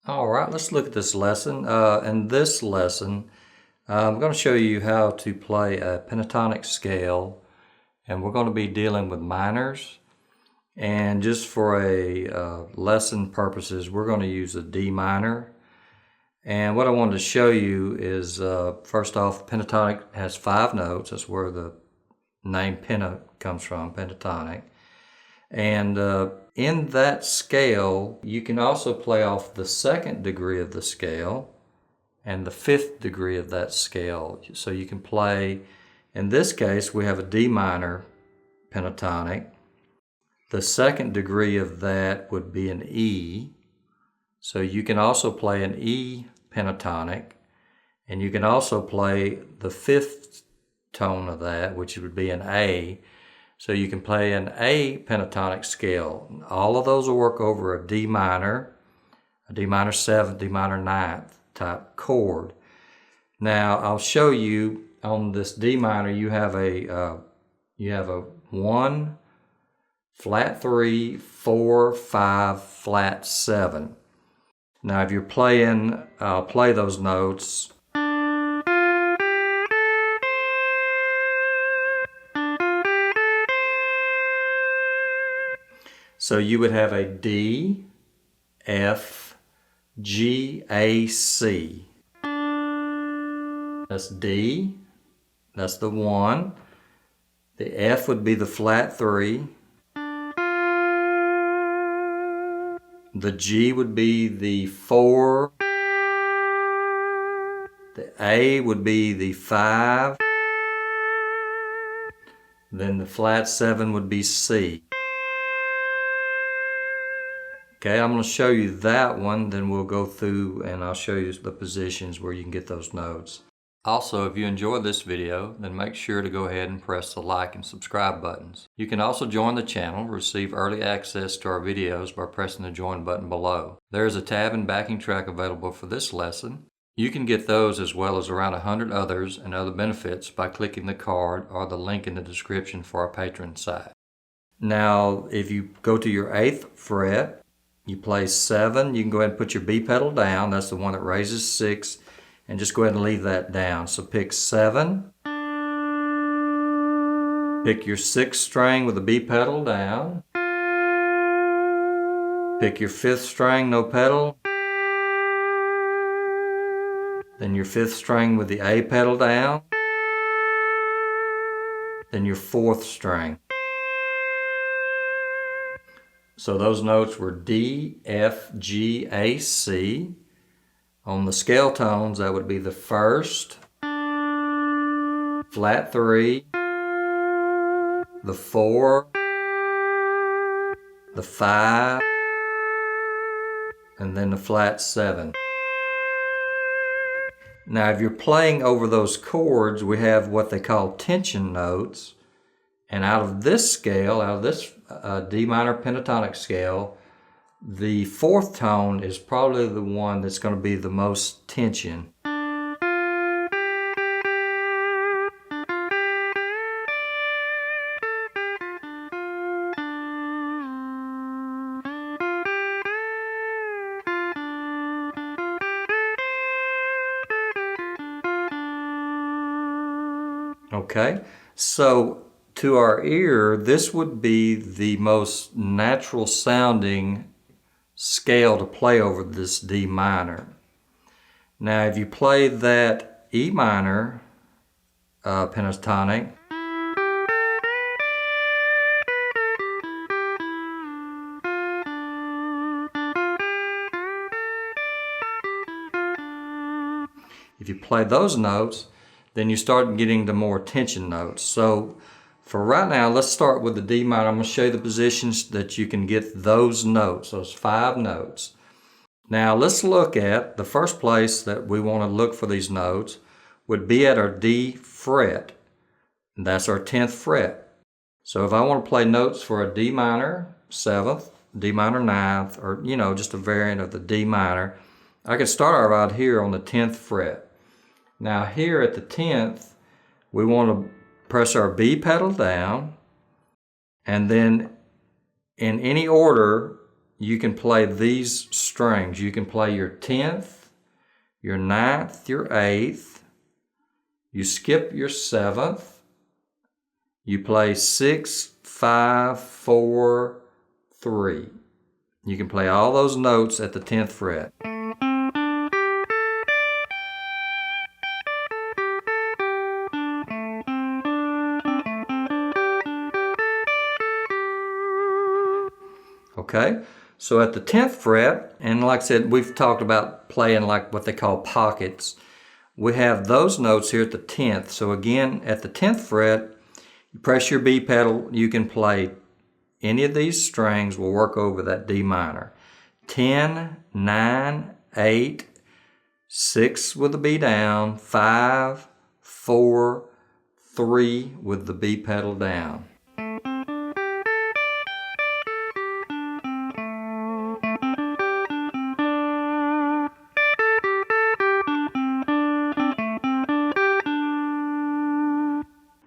All right, let's look at this lesson. In this lesson, I'm going to show you how to play a pentatonic scale, and we're going to be dealing with minors. And just for a lesson purposes, we're going to use a D minor. And what I wanted to show you is, first off, pentatonic has 5 notes. That's where the name penta comes from, pentatonic. And in that scale, you can also play off the 2nd degree of the scale and the 5th degree of that scale. So you can play, in this case, we have a D minor pentatonic. The 2nd degree of that would be an E. So you can also play an E pentatonic, and you can also play the 5th tone of that, which would be an A. So you can play an A pentatonic scale. All of those will work over a D minor 7th, D minor 9th type chord. Now I'll show you on this D minor you have a 1, flat 3, 4, 5, flat 7. Now if you're playing, I'll play those notes. So you would have a D, F, G, A, C. That's D, that's the 1. The F would be the flat 3. The G would be the 4. The A would be the 5. Then the flat 7 would be C. Okay, I'm going to show you that one, then we'll go through and I'll show you the positions where you can get those notes. Also, if you enjoyed this video, then make sure to go ahead and press the like and subscribe buttons. You can also join the channel, receive early access to our videos by pressing the join button below. There is a tab and backing track available for this lesson. You can get those as well as around 100 others and other benefits by clicking the card or the link in the description for our Patreon site. Now, if you go to your 8th fret, you play 7, you can go ahead and put your B pedal down. That's the one that raises 6, and just go ahead and leave that down. So pick 7, pick your 6th string with the B pedal down, pick your 5th string, no pedal, then your 5th string with the A pedal down, then your 4th string. So those notes were D, F, G, A, C. On the scale tones, that would be the 1st, flat 3, the 4, the 5, and then the flat 7. Now if you're playing over those chords, we have what they call tension notes. And out of this scale, out of this D minor pentatonic scale, the 4th tone is probably the one that's going to be the most tension. Okay, so to our ear, this would be the most natural sounding scale to play over this D minor. Now if you play that E minor pentatonic, if you play those notes, then you start getting the more tension notes. So for right now, let's start with the D minor. I'm going to show you the positions that you can get those notes, those 5 notes. Now let's look at the first place that we want to look for these notes would be at our D fret. And that's our 10th fret. So if I want to play notes for a D minor 7th, D minor 9th, or just a variant of the D minor, I can start right here on the 10th fret. Now here at the 10th, we want to press our B pedal down, and then in any order you can play these strings. You can play your 10th, your 9th, your 8th. You skip your 7th. You play 6, 5, 4, 3. You can play all those notes at the 10th fret. Okay, so at the 10th fret, and like I said, we've talked about playing like what they call pockets. We have those notes here at the 10th. So again, at the 10th fret, you press your B pedal, you can play any of these strings will work over that D minor. 10, 9, 8, 6 with the B down, 5, 4, 3 with the B pedal down.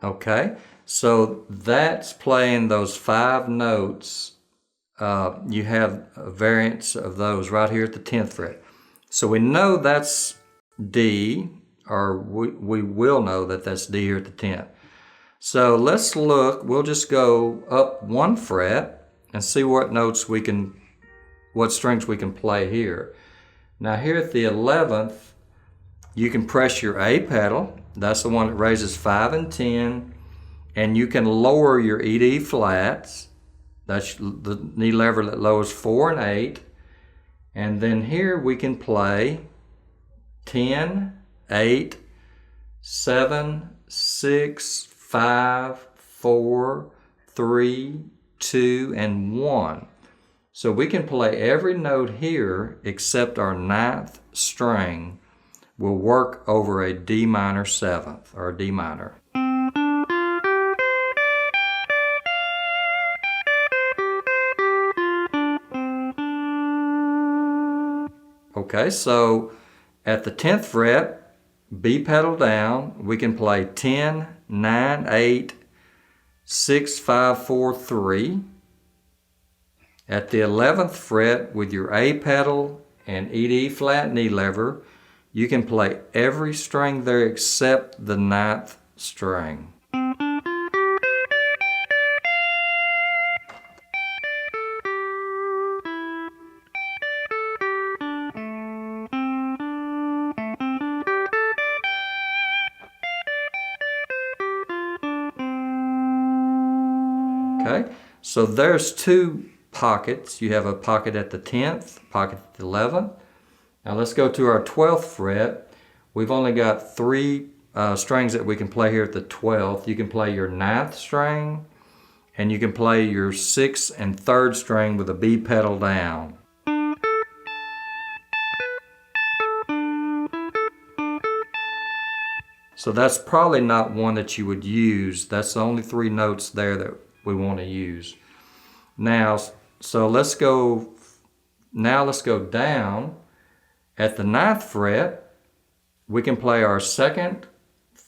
Okay, so that's playing those 5 notes. You have a variance of those right here at the 10th fret. So we know that's D, or we will know that that's D here at the 10th. So let's look, we'll just go up 1 fret and see what notes we can, what strings we can play here. Now here at the 11th, you can press your A pedal. That's the one that raises 5 and 10. And you can lower your ED flats. That's the knee lever that lowers 4 and 8. And then here we can play 10, 8, 7, 6, 5, 4, 3, 2, and 1. So we can play every note here except our 9th string will work over a D minor 7th, or a D minor. Okay, so at the 10th fret, B pedal down, we can play 10, 9, 8, 6, 5, 4, 3. At the 11th fret, with your A pedal and ED flat knee lever, you can play every string there except the 9th string. Okay, so there's 2 pockets. You have a pocket at the 10th, pocket at the 11th. Now let's go to our 12th fret. We've only got 3 strings that we can play here at the 12th. You can play your 9th string, and you can play your 6th and 3rd string with a B pedal down. So that's probably not one that you would use. That's the only 3 notes there that we want to use. Now, so let's go down. At the 9th fret, we can play our 2nd,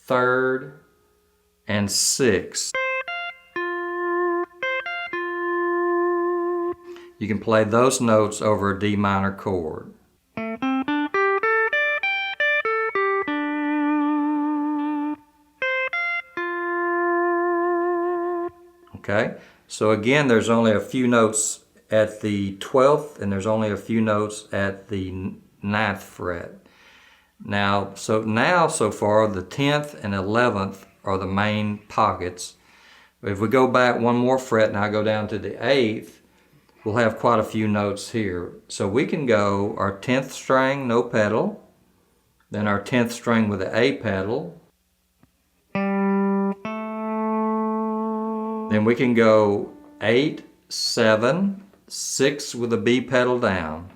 3rd, and 6th. You can play those notes over a D minor chord. Okay, so again, there's only a few notes at the 12th, and there's only a few notes at the 9th fret. Now, so far, the 10th and 11th are the main pockets. If we go back 1 more fret, and I go down to the 8th, we'll have quite a few notes here. So we can go our 10th string, no pedal, then our 10th string with the A pedal, then we can go 8, 7, 6 with a B pedal down.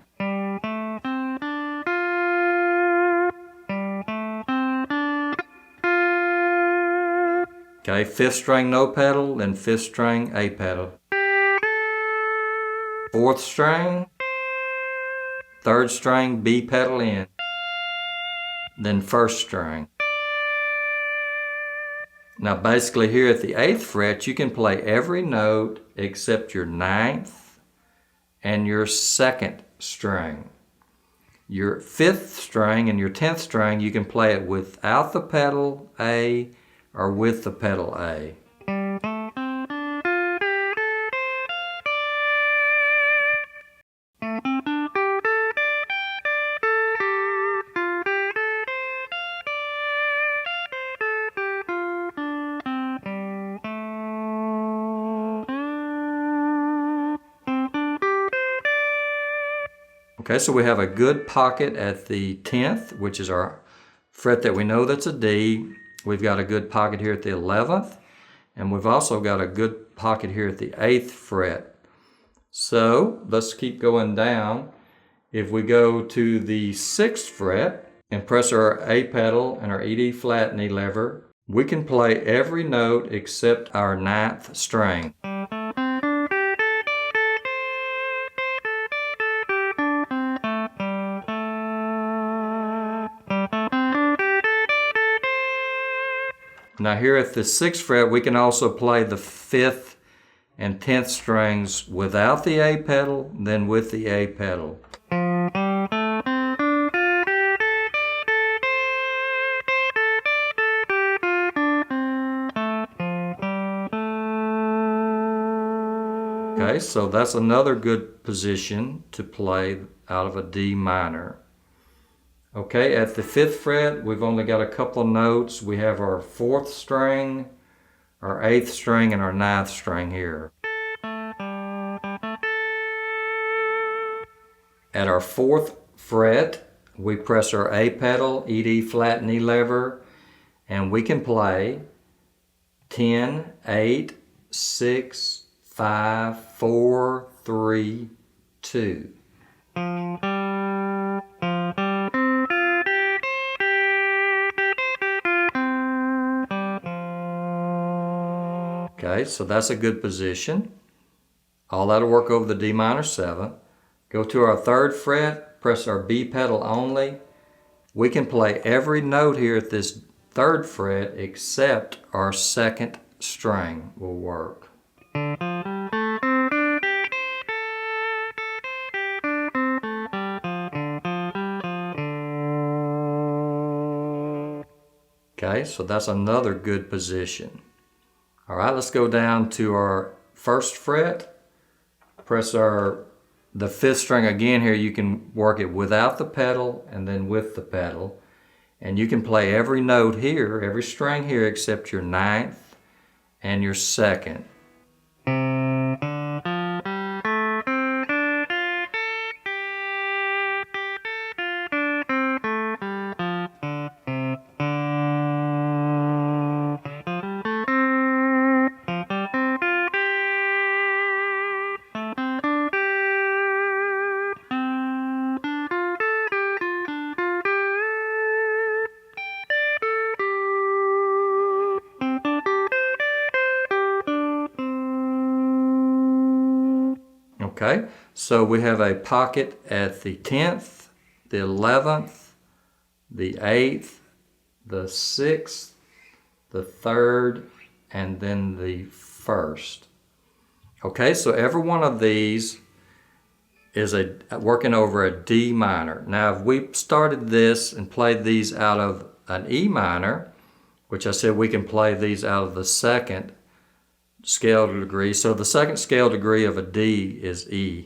Okay, 5th string no pedal, then 5th string A pedal. 4th string, 3rd string B pedal in, then 1st string. Now basically here at the 8th fret, you can play every note except your 9th and your second string. Your 5th string and your 10th string, you can play it without the pedal A or with the pedal A. Okay, so we have a good pocket at the 10th, which is our fret that we know that's a D. We've got a good pocket here at the 11th, and we've also got a good pocket here at the 8th fret. So let's keep going down. If we go to the 6th fret and press our A pedal and our E flat knee lever, we can play every note except our 9th string. Now here at the 6th fret, we can also play the 5th and 10th strings without the A pedal, then with the A pedal. Okay, so that's another good position to play out of a D minor. Okay, at the 5th fret, we've only got a couple of notes. We have our 4th string, our 8th string, and our 9th string here. At our 4th fret, we press our A pedal, E flat knee lever, and we can play 10, 8, 6, 5, 4, 3, 2. Okay, so that's a good position. All that'll work over the D minor 7. Go to our 3rd fret, press our B pedal only. We can play every note here at this 3rd fret except our 2nd string will work. Okay, so that's another good position. All right, let's go down to our 1st fret. Press the 5th string again here. You can work it without the pedal and then with the pedal. And you can play every note here, every string here, except your 9th and your 2nd. Okay, so we have a pocket at the 10th, the 11th, the 8th, the 6th, the 3rd, and then the 1st. Okay, so every one of these is working over a D minor. Now, if we started this and played these out of an E minor, which I said we can play these out of the 2nd scale degree. So the 2nd scale degree of a D is E.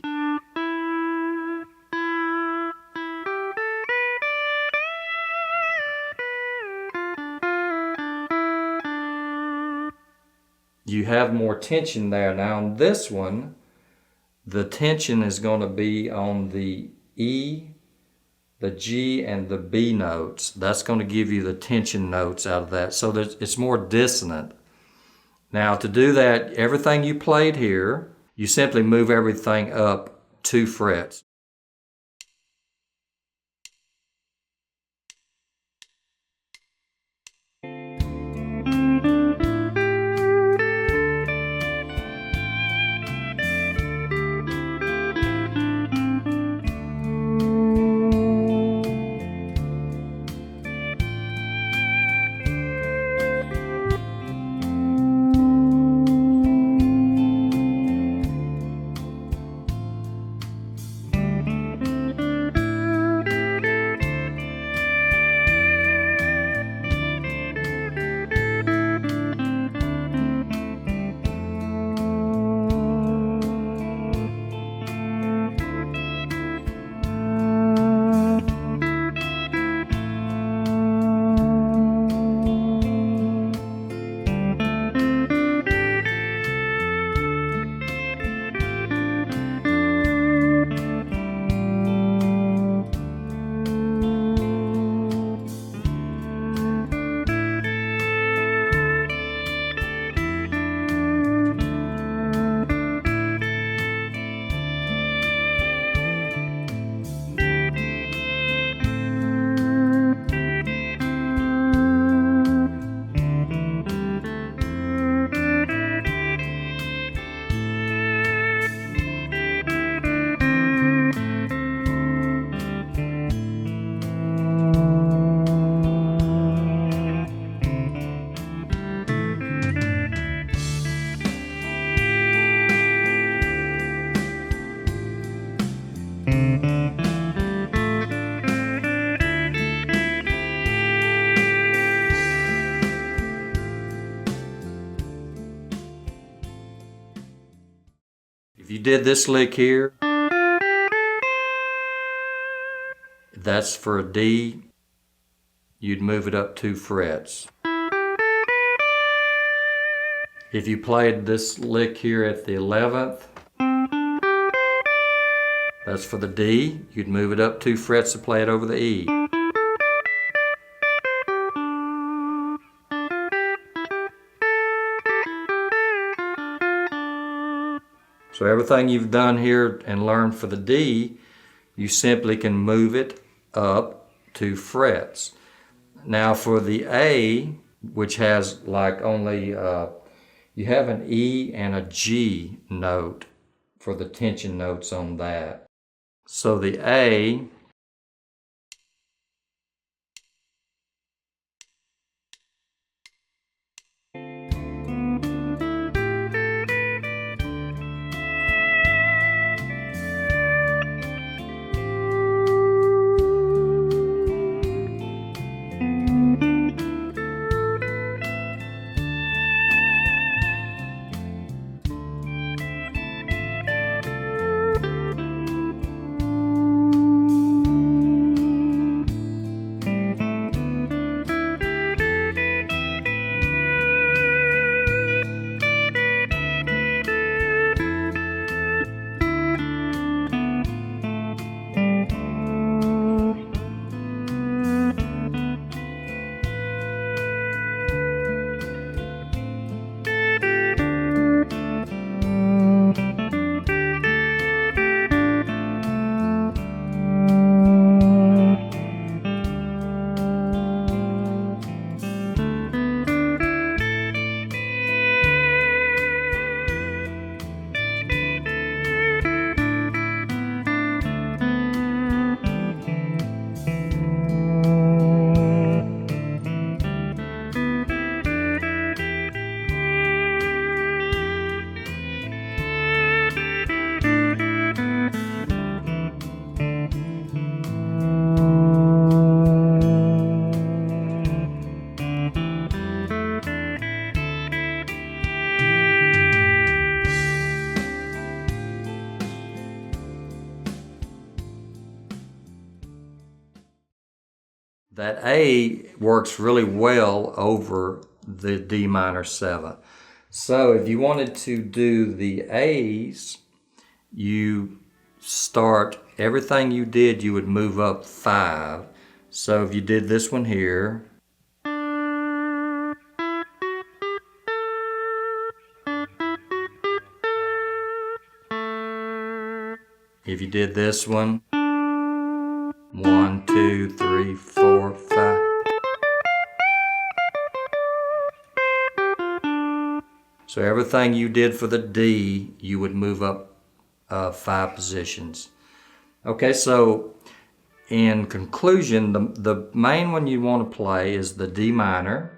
You have more tension there. Now on this one, the tension is going to be on the E, the G, and the B notes. That's going to give you the tension notes out of that. So it's more dissonant. Now to do that, everything you played here, you simply move everything up 2 frets. you did this lick here, that's for a D, you'd move it up 2 frets. If you played this lick here at the 11th, that's for the D, you'd move it up 2 frets to play it over the E. So everything you've done here and learned for the D, you simply can move it up 2 frets. Now for the A, which has like only, you have an E and a G note for the tension notes on that. So the A, that A works really well over the D minor 7th. So if you wanted to do the A's, you start, everything you did, you would move up 5. So if you did this one here, if you did this one, 1, 2, 3, 4, 5. So everything you did for the D, you would move up 5 positions. Okay, so in conclusion, the main one you want to play is the D minor,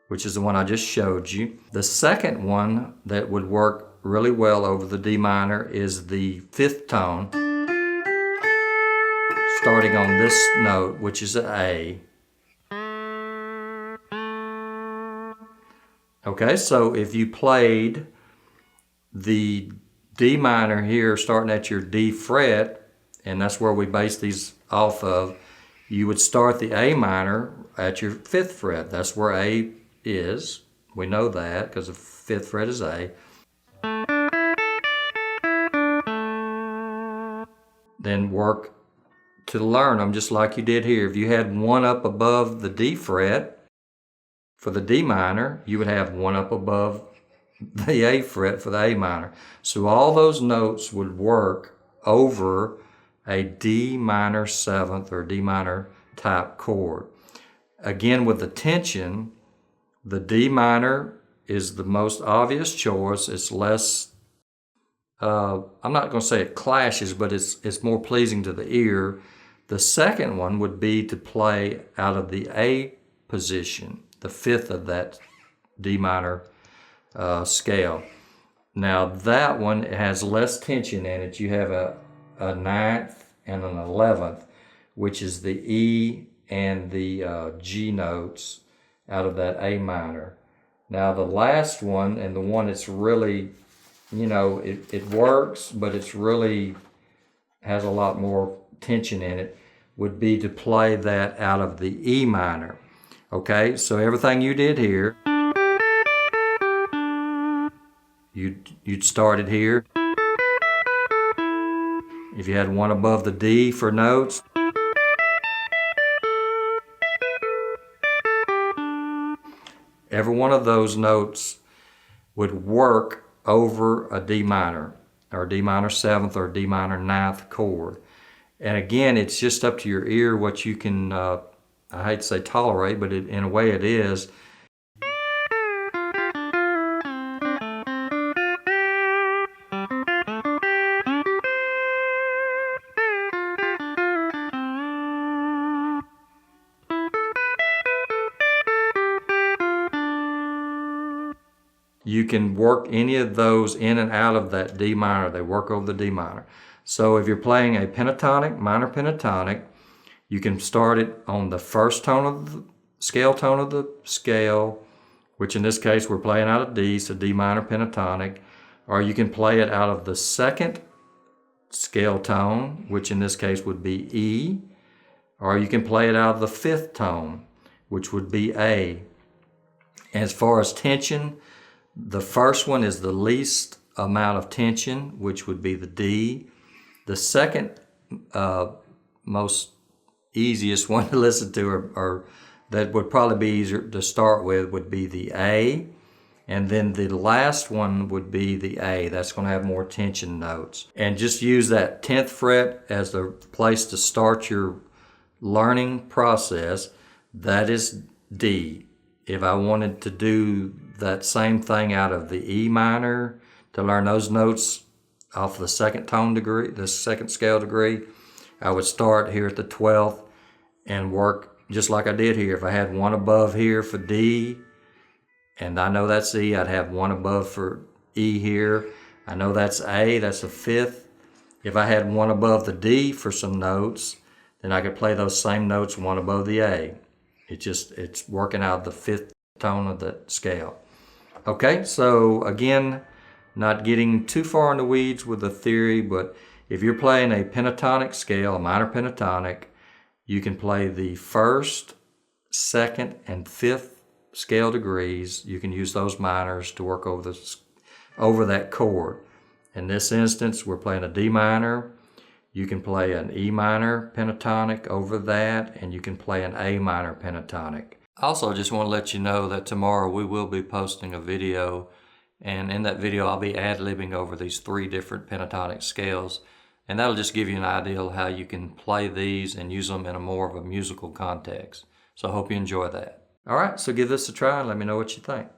which is the one I just showed you. The second one that would work really well over the D minor is the 5th tone, starting on this note, which is an A. Okay, so if you played the D minor here starting at your D fret, and that's where we base these off of, you would start the A minor at your 5th fret. That's where A is. We know that because the 5th fret is A. Then work to learn them just like you did here. If you had one up above the D fret for the D minor, you would have one up above the A fret for the A minor. So all those notes would work over a D minor 7th or D minor type chord. Again, with the tension, the D minor is the most obvious choice. It's less, I'm not going to say it clashes, but it's more pleasing to the ear. The second one would be to play out of the A position, the 5th of that D minor scale. Now that one has less tension in it. You have a 9th and an 11th, which is the E and the G notes out of that A minor. Now the last one, and the one that's really you know, it works, but it's really has a lot more tension in it, would be to play that out of the E minor. Okay, so everything you did here, you'd started here. If you had one above the D for notes, every one of those notes would work over a D minor, or D minor 7th, or D minor 9th chord. And again, it's just up to your ear what you can, I hate to say tolerate, but in a way it is. You can work any of those in and out of that D minor. They work over the D minor. So if you're playing a pentatonic, minor pentatonic, you can start it on the first tone of the tone of the scale, which in this case we're playing out of D, so D minor pentatonic, or you can play it out of the second scale tone, which in this case would be E, or you can play it out of the 5th tone, which would be A. As far as tension, the first one is the least amount of tension, which would be the D. The second most easiest one to listen to, or that would probably be easier to start with, would be the A. And then the last one would be the A. That's going to have more tension notes. And just use that 10th fret as the place to start your learning process. That is D. If I wanted to do that same thing out of the E minor to learn those notes off the second tone degree, the second scale degree, I would start here at the 12th and work just like I did here. If I had one above here for D, and I know that's E, I'd have one above for E here. I know that's A, that's a 5th. If I had one above the D for some notes, then I could play those same notes one above the A. It's working out the 5th tone of the scale. Okay, so again, not getting too far in the weeds with the theory, but if you're playing a pentatonic scale, a minor pentatonic, you can play the 1st, 2nd, and 5th scale degrees. You can use those minors to work over that chord. In this instance, we're playing a D minor. You can play an E minor pentatonic over that, and you can play an A minor pentatonic. Also, just want to let you know that tomorrow we will be posting a video, and in that video I'll be ad-libbing over these 3 different pentatonic scales, and that'll just give you an idea of how you can play these and use them in a more of a musical context. So I hope you enjoy that. Alright, so give this a try and let me know what you think.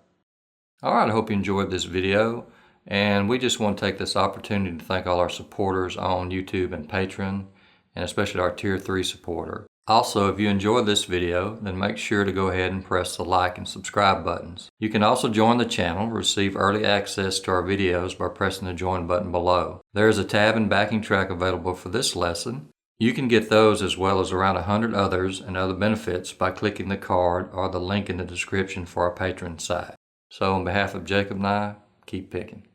Alright, I hope you enjoyed this video, and we just want to take this opportunity to thank all our supporters on YouTube and Patreon, and especially our Tier 3 supporter. Also, if you enjoyed this video, then make sure to go ahead and press the like and subscribe buttons. You can also join the channel, receive early access to our videos by pressing the join button below. There is a tab and backing track available for this lesson. You can get those as well as around 100 others and other benefits by clicking the card or the link in the description for our Patreon site. So on behalf of Jacob and I, keep picking.